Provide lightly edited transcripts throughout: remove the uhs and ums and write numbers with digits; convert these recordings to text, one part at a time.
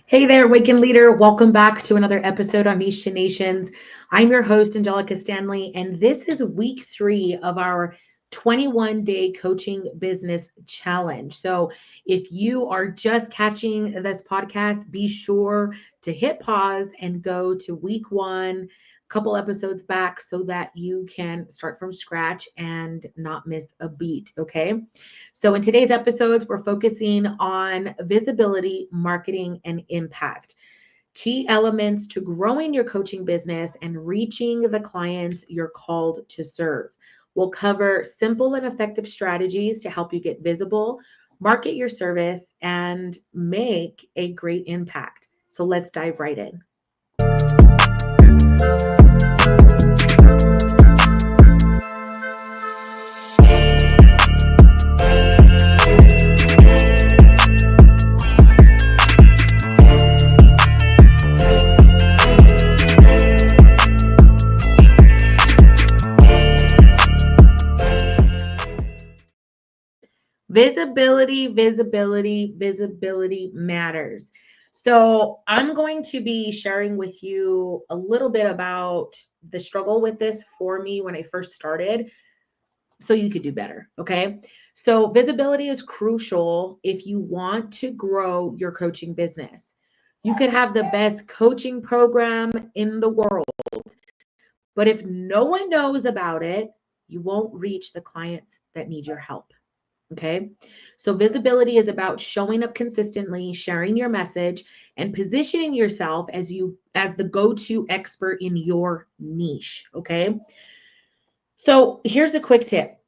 Hey there, Waken Leader. Welcome back to another episode on Niche to Nations. I'm your host, Angelica Stanley, and this is week 3 of our 21-day coaching business challenge. So if you are just catching this podcast, be sure to hit pause and go to week 1, a couple episodes back, so that you can start from scratch and not miss a beat, okay? So in today's episodes, we're focusing on visibility, marketing, and impact. Key elements to growing your coaching business and reaching the clients you're called to serve. We'll cover simple and effective strategies to help you get visible, market your service, and make a great impact. So let's dive right in. Visibility matters. So I'm going to be sharing with you a little bit about the struggle with this for me when I first started, so you could do better. Okay. So visibility is crucial if you want to grow your coaching business. You could have the best coaching program in the world, but if no one knows about it, you won't reach the clients that need your help. Okay. So visibility is about showing up consistently, sharing your message, and positioning yourself as the go-to expert in your niche. Okay. So here's a quick tip.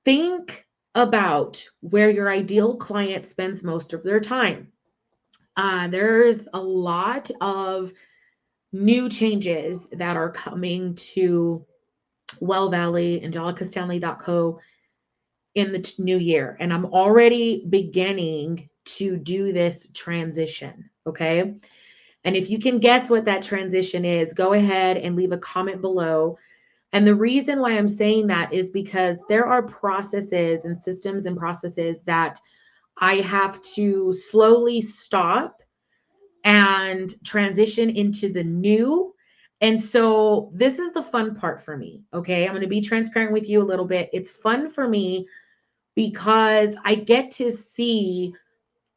Think about where your ideal client spends most of their time. There's a lot of new changes that are coming to Well Valley, angelicastanley.co in the new year. And I'm already beginning to do this transition. Okay. And if you can guess what that transition is, go ahead and leave a comment below. And the reason why I'm saying that is because there are processes and systems and processes that I have to slowly stop and transition into the new. And so this is the fun part for me. Okay. I'm going to be transparent with you a little bit. It's fun for me because I get to see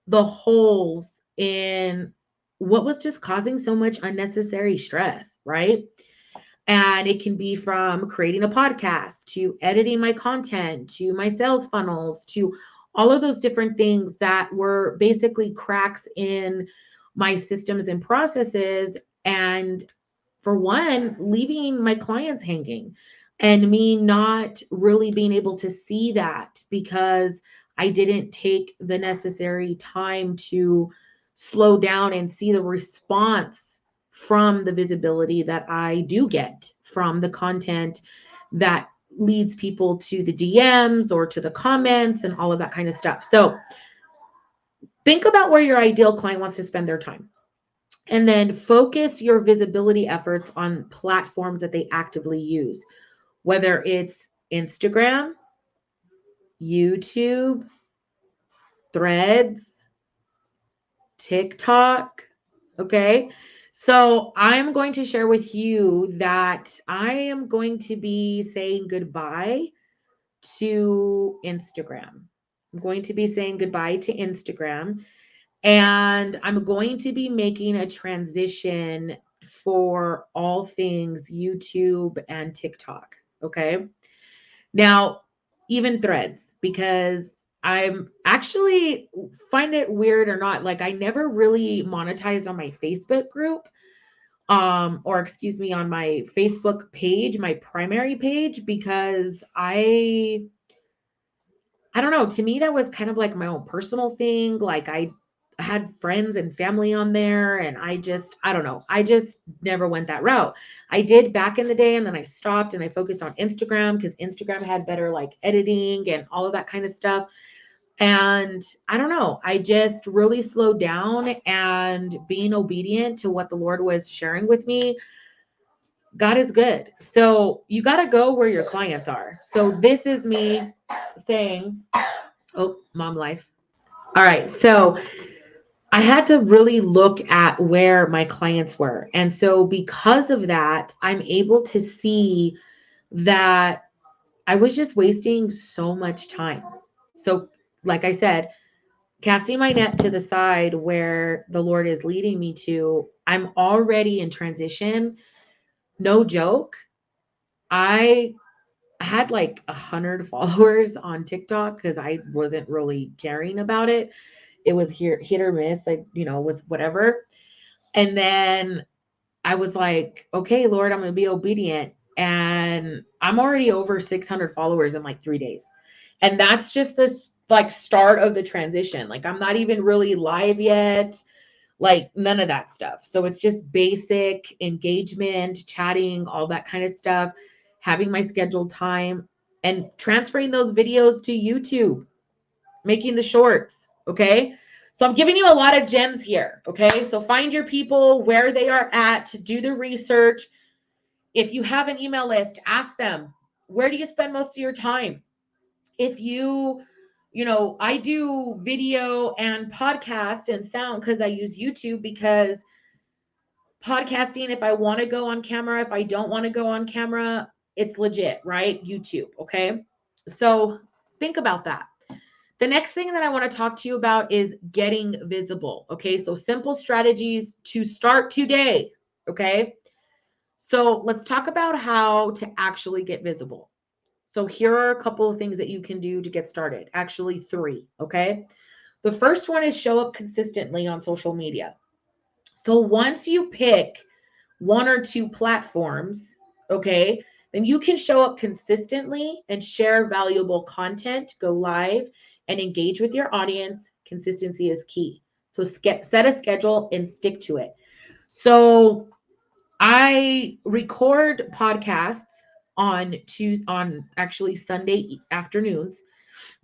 the holes in what was just causing so much unnecessary stress, right? And it can be from creating a podcast to editing my content to my sales funnels to all of those different things that were basically cracks in my systems and processes. And for one, leaving my clients hanging and me not really being able to see that because I didn't take the necessary time to slow down and see the response from the visibility that I do get from the content that leads people to the DMs or to the comments and all of that kind of stuff. So think about where your ideal client wants to spend their time. And then focus your visibility efforts on platforms that they actively use, whether it's Instagram, YouTube, Threads, TikTok. Okay. So I'm going to share with you that I am going to be saying goodbye to Instagram. I'm going to be saying goodbye to Instagram. And I'm going to be making a transition for all things YouTube and TikTok. Okay. Now, even Threads, because I'm actually find it weird or not, like I never really monetized on my Facebook group, or excuse me, on my Facebook page, my primary page, because I don't know, to me that was kind of like my own personal thing. Like I had friends and family on there and I don't know. I just never went that route. I did back in the day and then I stopped and I focused on Instagram because Instagram had better like editing and all of that kind of stuff. And I don't know, I just really slowed down and being obedient to what the Lord was sharing with me. God is good. So you got to go where your clients are. So this is me saying, oh, mom life. All right. So I had to really look at where my clients were. And so because of that, I'm able to see that I was just wasting so much time. So, like I said, casting my net to the side where the Lord is leading me to, I'm already in transition. No joke. I had like 100 followers on TikTok because I wasn't really caring about it. It was here hit or miss, like, was whatever. And then I was like, okay, Lord, I'm going to be obedient. And I'm already over 600 followers in like 3 days. And that's just this like start of the transition. Like I'm not even really live yet, like none of that stuff. So it's just basic engagement, chatting, all that kind of stuff, having my scheduled time and transferring those videos to YouTube, making the shorts. Okay. So I'm giving you a lot of gems here. Okay. So find your people where they are at, do the research. If you have an email list, ask them, where do you spend most of your time? If I do video and podcast and sound because I use YouTube, because podcasting, if I want to go on camera, if I don't want to go on camera, it's legit, right? YouTube. Okay. So think about that. The next thing that I want to talk to you about is getting visible. Okay. So simple strategies to start today. Okay. So let's talk about how to actually get visible. So here are a couple of things that you can do to get started. Actually, 3. Okay. The first one is show up consistently on social media. So once you pick 1 or 2 platforms, okay, then you can show up consistently and share valuable content, go live, and engage with your audience. Consistency is key. So set a schedule and stick to it. So I record podcasts on actually Sunday afternoons,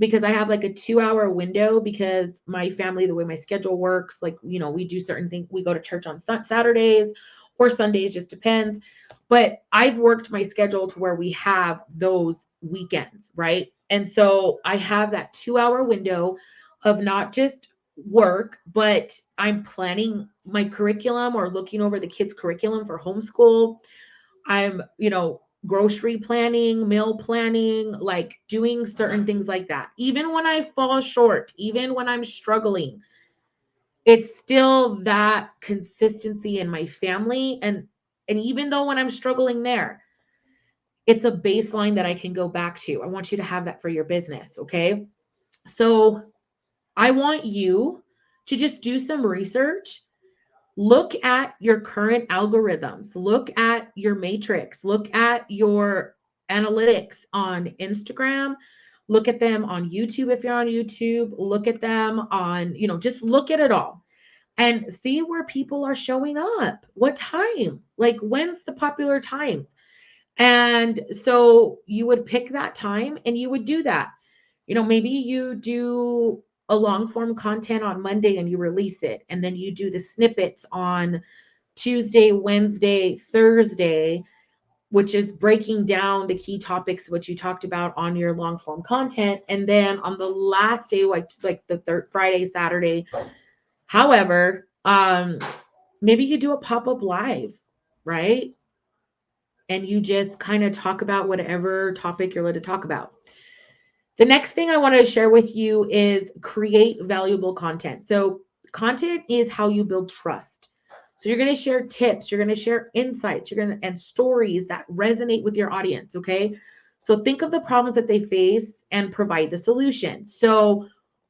because I have like a 2-hour window, because my family, the way my schedule works, like, we do certain things. We go to church on Saturdays or Sundays, just depends. But I've worked my schedule to where we have those weekends, right? And so I have that 2-hour window of not just work, but I'm planning my curriculum or looking over the kids' curriculum for homeschool. I'm, grocery planning, meal planning, like doing certain things like that. Even when I fall short, even when I'm struggling, it's still that consistency in my family. And even though when I'm struggling there, it's a baseline that I can go back to. I want you to have that for your business. Okay. So I want you to just do some research. Look at your current algorithms, look at your matrix, look at your analytics on Instagram, look at them on YouTube if you're on YouTube, look at them on, just look at it all and see where people are showing up. What time? Like, when's the popular times? And so you would pick that time and you would do that. Maybe you do a long form content on Monday and you release it, and then you do the snippets on Tuesday, Wednesday, Thursday, which is breaking down the key topics which you talked about on your long form content. And then on the last day, like the third Friday, Saturday, however, maybe you do a pop-up live, right? And you just kind of talk about whatever topic you're led to talk about. The next thing I want to share with you is create valuable content. So content is how you build trust. So you're going to share tips, you're going to share insights, and stories that resonate with your audience. Okay. So think of the problems that they face and provide the solution. So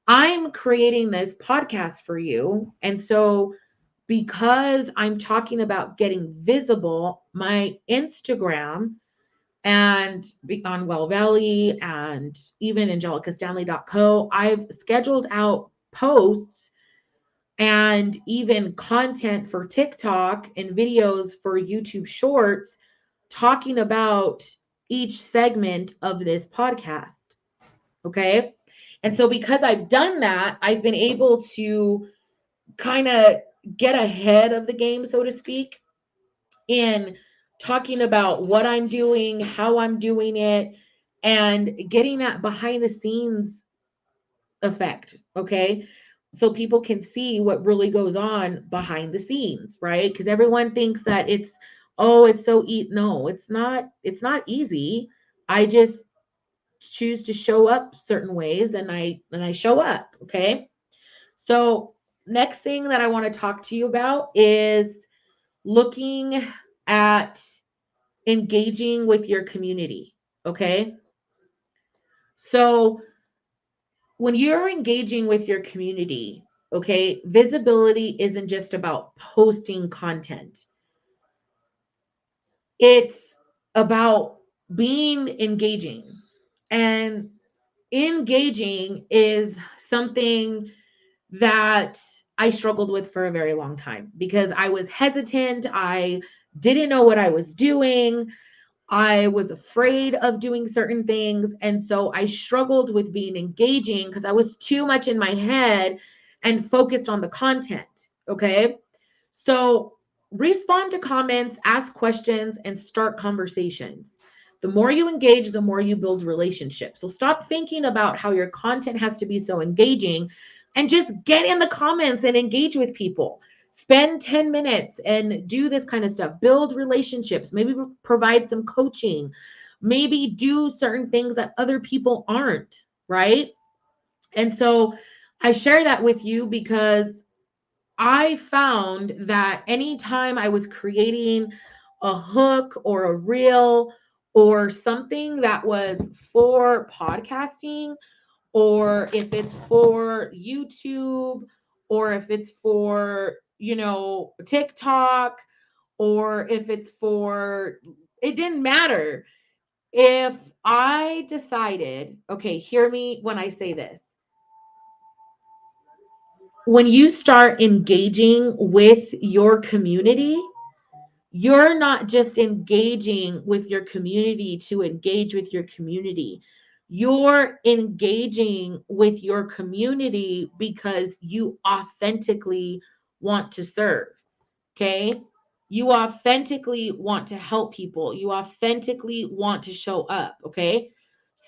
I'm creating this podcast for you. And so because I'm talking about getting visible, my Instagram and on Well Valley and even angelicastanley.co, I've scheduled out posts and even content for TikTok and videos for YouTube Shorts talking about each segment of this podcast. Okay. And so because I've done that, I've been able to kind of get ahead of the game, so to speak, in talking about what I'm doing, how I'm doing it, and getting that behind the scenes effect. Okay. so people can see what really goes on behind the scenes, right? Because everyone thinks that it's, oh, it's so no, it's not easy. I just choose to show up certain ways, and I show up, okay? So next thing that I want to talk to you about is looking at engaging with your community, okay? So when you're engaging with your community, okay, visibility isn't just about posting content. It's about being engaging. And engaging is something that I struggled with for a very long time because I was hesitant. I didn't know what I was doing. I was afraid of doing certain things. And so I struggled with being engaging because I was too much in my head and focused on the content. Okay. So respond to comments, ask questions, and start conversations. The more you engage, the more you build relationships. So stop thinking about how your content has to be so engaging and just get in the comments and engage with people. Spend 10 minutes and do this kind of stuff. Build relationships, maybe provide some coaching, maybe do certain things that other people aren't, right? And so I share that with you because I found that anytime I was creating a hook or a reel or something that was for podcasting, or if it's for YouTube, or if it's for, TikTok, or if it's for, it didn't matter. If I decided, okay, hear me when I say this. When you start engaging with your community, you're not just engaging with your community to engage with your community. You're engaging with your community because you authentically want to serve. Okay. You authentically want to help people. You authentically want to show up. Okay.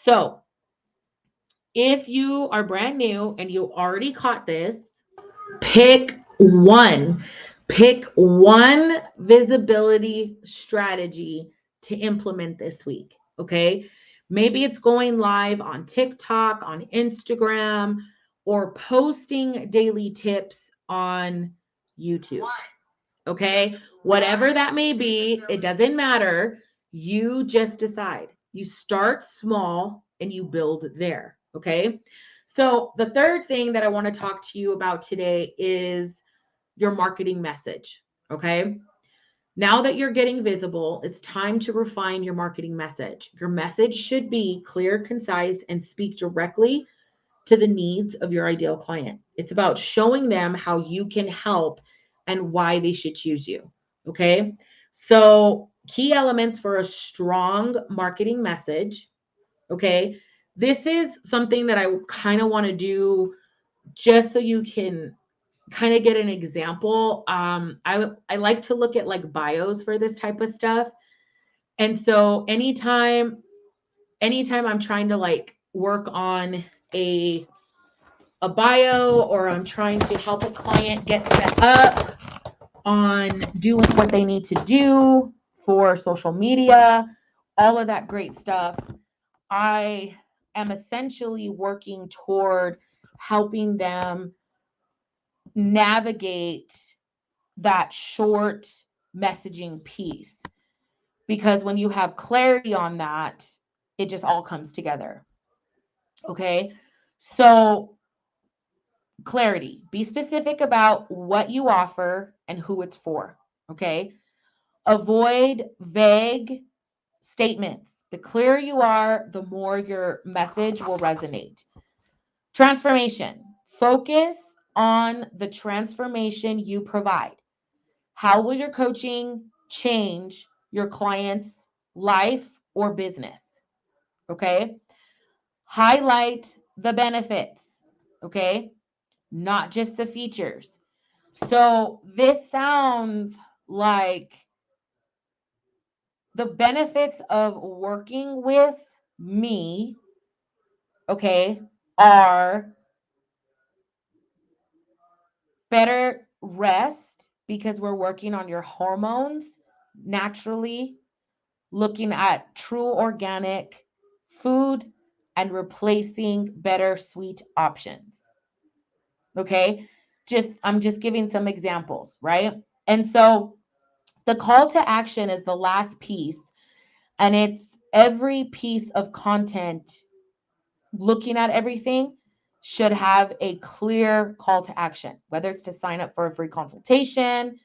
So if you are brand new and you already caught this, pick one. Pick one visibility strategy to implement this week. Okay. Maybe it's going live on TikTok, on Instagram, or posting daily tips on YouTube. Okay. Whatever that may be, it doesn't matter. You just decide. You start small and you build there. Okay. So, the third thing that I want to talk to you about today is your marketing message. Okay. Now that you're getting visible, it's time to refine your marketing message. Your message should be clear, concise, and speak directly to the needs of your ideal client. It's about showing them how you can help and why they should choose you. Okay. So, key elements for a strong marketing message. Okay. This is something that I kind of want to do just so you can kind of get an example. I like to look at like bios for this type of stuff. And so anytime I'm trying to like work on a bio, or I'm trying to help a client get set up on doing what they need to do for social media, all of that great stuff, I am essentially working toward helping them navigate that short messaging piece. Because when you have clarity on that, it just all comes together. Okay. So, clarity, be specific about what you offer and who it's for. Okay. Avoid vague statements. The clearer you are, the more your message will resonate. Transformation. Focus on the transformation you provide. How will your coaching change your client's life or business? Okay. Highlight the benefits. Okay. Not just the features. So this sounds like the benefits of working with me, okay, are Better rest because we're working on your hormones naturally, looking at true organic food and replacing better sweet options. Okay? I'm just giving some examples, right? And so the call to action is the last piece, and it's every piece of content looking at everything should have a clear call to action, whether it's to sign up for a free consultation,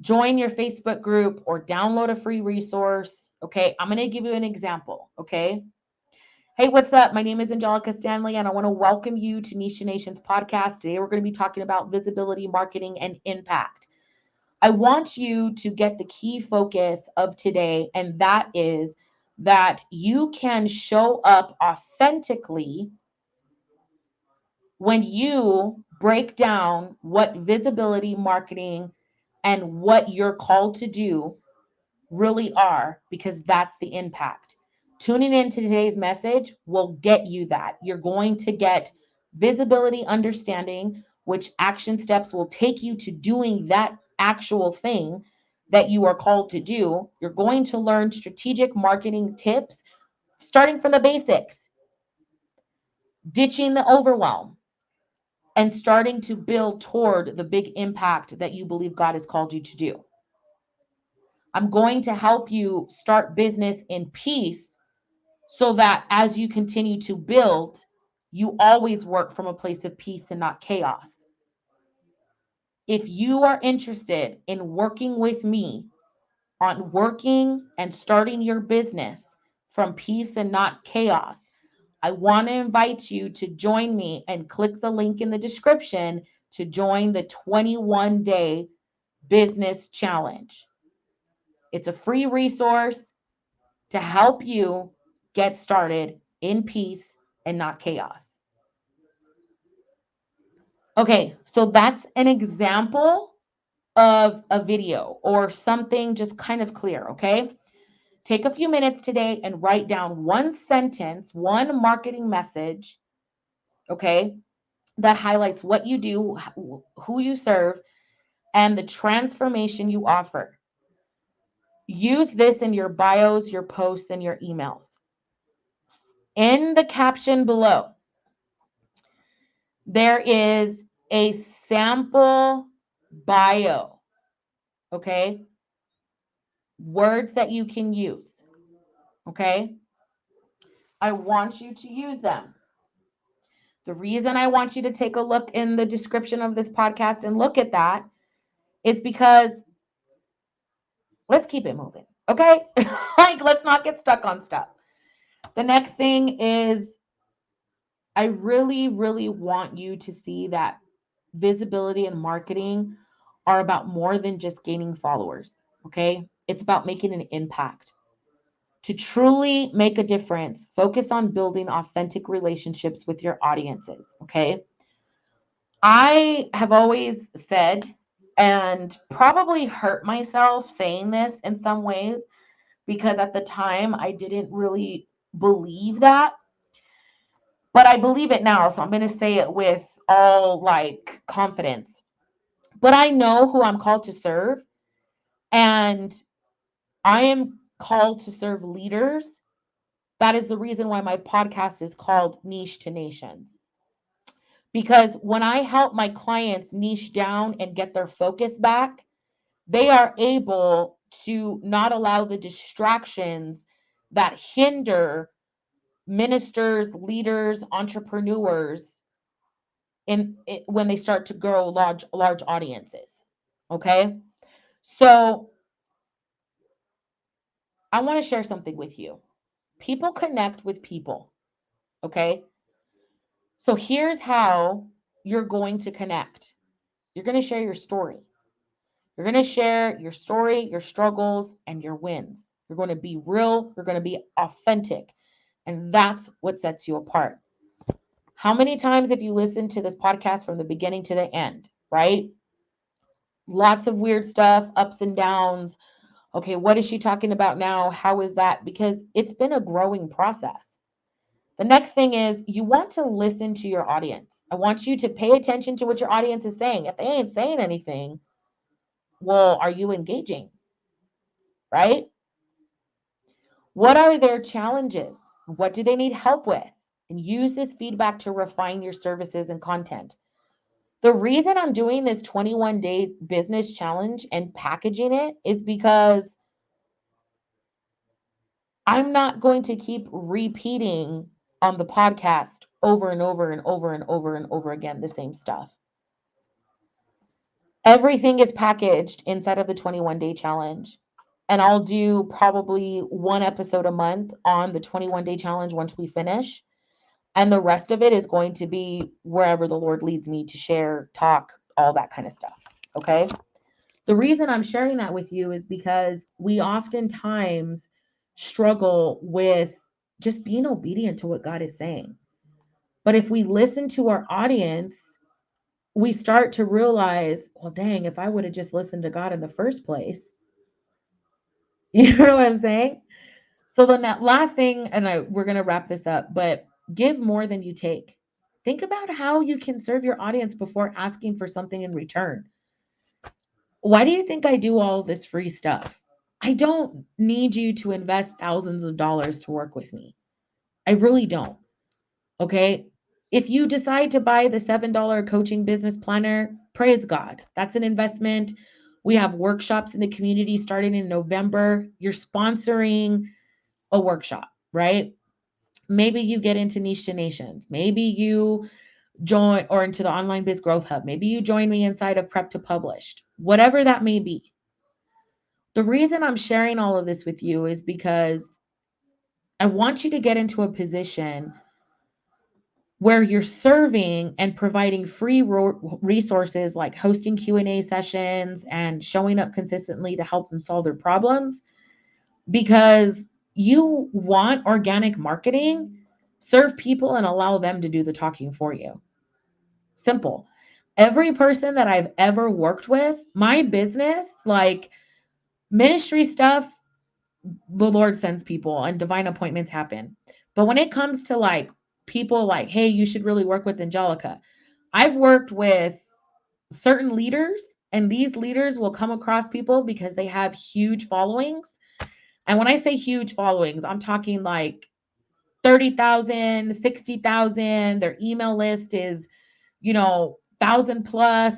join your Facebook group, or download a free resource. Okay, I'm going to give you an example. Okay. Hey, what's up? My name is Angelica Stanley, and I want to welcome you to Niche Nation's podcast. Today, we're going to be talking about visibility, marketing, and impact. I want you to get the key focus of today, and that is that you can show up authentically when you break down what visibility, marketing, and what you're called to do really are, because that's the impact. Tuning into today's message will get you that. You're going to get visibility, understanding, which action steps will take you to doing that actual thing that you are called to do. You're going to learn strategic marketing tips, starting from the basics, ditching the overwhelm, and starting to build toward the big impact that you believe God has called you to do. I'm going to help you start business in peace so that as you continue to build, you always work from a place of peace and not chaos. If you are interested in working with me on working and starting your business from peace and not chaos, I want to invite you to join me and click the link in the description to join the 21-day business challenge. It's a free resource to help you get started in peace and not chaos. Okay, so that's an example of a video or something just kind of clear, okay? Take a few minutes today and write down one sentence, one marketing message, okay, that highlights what you do, who you serve, and the transformation you offer. Use this in your bios, your posts, and your emails. In the caption below, there is a sample bio, okay? Words that you can use, okay? I want you to use them. The reason I want you to take a look in the description of this podcast and look at that is because let's keep it moving, okay? Like, let's not get stuck on stuff. The next thing is I really, really want you to see that visibility and marketing are about more than just gaining followers, okay? It's about making an impact. To truly make a difference, focus on building authentic relationships with your audiences, okay? I have always said, and probably hurt myself saying this in some ways, because at the time I didn't really believe that, but I believe it now. So I'm going to say it with all like confidence. But I know who I'm called to serve, and I am called to serve leaders. That is the reason why my podcast is called Niche to Nations. Because when I help my clients niche down and get their focus back, they are able to not allow the distractions that hinder ministers, leaders, entrepreneurs when they start to grow large audiences. Okay? So I want to share something with you. People connect with people. Okay? So here's how you're going to connect. You're going to share your story. You're going to share your story, your struggles, and your wins. You're going to be real. You're going to be authentic. And that's what sets you apart. How many times have you listened to this podcast from the beginning to the end, right? Lots of weird stuff, ups and downs. Okay, what is she talking about now? How is that? Because it's been a growing process. The next thing is you want to listen to your audience. I want you to pay attention to what your audience is saying. If they ain't saying anything, well, are you engaging? Right? What are their challenges? What do they need help with? And use this feedback to refine your services and content. The reason I'm doing this 21-day business challenge and packaging it is because I'm not going to keep repeating on the podcast over and over and over and over and over again the same stuff. Everything is packaged inside of the 21-day challenge. And I'll do probably one episode a month on the 21-day challenge once we finish. And the rest of it is going to be wherever the Lord leads me to share, talk, all that kind of stuff. Okay. The reason I'm sharing that with you is because we oftentimes struggle with just being obedient to what God is saying. But if we listen to our audience, we start to realize, well, dang, if I would have just listened to God in the first place, you know what I'm saying? So then that last thing, and we're going to wrap this up, but give more than you take. Think about how you can serve your audience before asking for something in return. Why do you think I do all this free stuff? I don't need you to invest thousands of dollars to work with me. I really don't. Okay. If you decide to buy the $7 coaching business planner, praise God. That's an investment. We have workshops in the community starting in November. You're sponsoring a workshop, right? Maybe you get into Niche Nations. Maybe you join or into the Online Biz Growth Hub. Maybe you join me inside of Prep to Published, whatever that may be. The reason I'm sharing all of this with you is because I want you to get into a position where you're serving and providing free resources like hosting Q&A sessions and showing up consistently to help them solve their problems, because you want organic marketing. Serve people and allow them to do the talking for you. Simple. Every person that I've ever worked with, my business, like ministry stuff, the Lord sends people and divine appointments happen. But when it comes to like people like, hey, you should really work with Angelica, I've worked with certain leaders, and these leaders will come across people because they have huge followings. And when I say huge followings, I'm talking like 30,000, 60,000. Their email list is, 1,000 plus,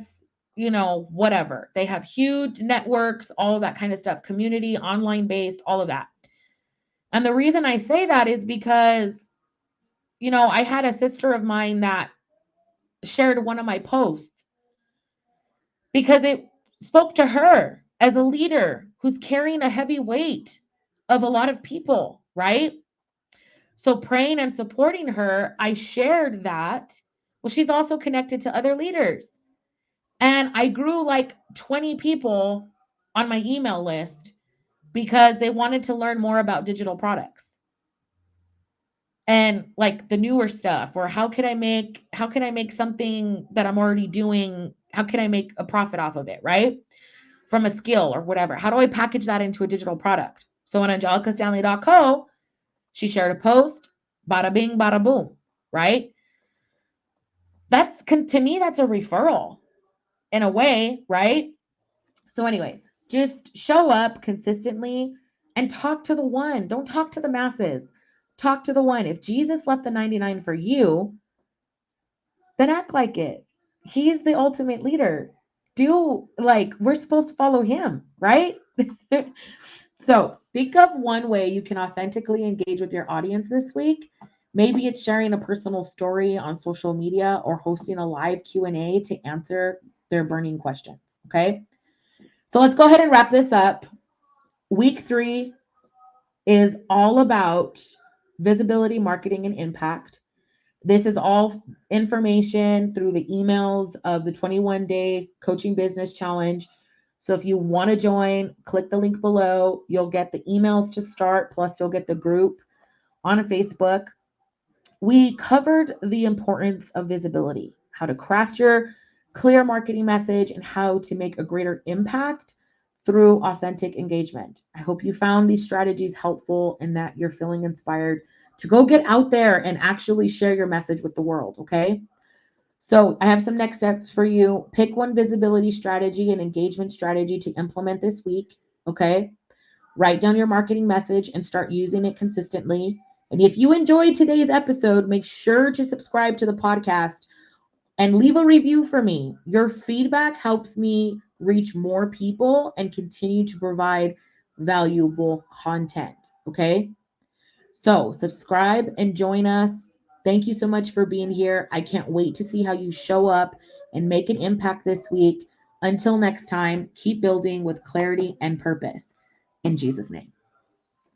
whatever. They have huge networks, all of that kind of stuff, community, online based, all of that. And the reason I say that is because, I had a sister of mine that shared one of my posts because it spoke to her as a leader who's carrying a heavy weight of a lot of people, right? So praying and supporting her, I shared that. Well, she's also connected to other leaders. And I grew like 20 people on my email list because they wanted to learn more about digital products and like the newer stuff, or how can I make something that I'm already doing, how can I make a profit off of it, right? From a skill or whatever. How do I package that into a digital product? So on angelicastanley.co, she shared a post, bada bing, bada boom, right? That's, to me, that's a referral in a way, right? So anyways, just show up consistently and talk to the one. Don't talk to the masses. Talk to the one. If Jesus left the 99 for you, then act like it. He's the ultimate leader. We're supposed to follow him, right? So think of one way you can authentically engage with your audience this week. Maybe it's sharing a personal story on social media or hosting a live Q&A to answer their burning questions. Okay. So let's go ahead and wrap this up. Week 3 is all about visibility, marketing, and impact. This is all information through the emails of the 21-day coaching business challenge. So if you want to join, click the link below. You'll get the emails to start, plus you'll get the group on Facebook. We covered the importance of visibility, how to craft your clear marketing message, and how to make a greater impact through authentic engagement. I hope you found these strategies helpful and that you're feeling inspired to go get out there and actually share your message with the world, okay? So I have some next steps for you. Pick one visibility strategy and engagement strategy to implement this week. Okay. Write down your marketing message and start using it consistently. And if you enjoyed today's episode, make sure to subscribe to the podcast and leave a review for me. Your feedback helps me reach more people and continue to provide valuable content. Okay. So subscribe and join us. Thank you so much for being here. I can't wait to see how you show up and make an impact this week. Until next time, keep building with clarity and purpose. In Jesus' name.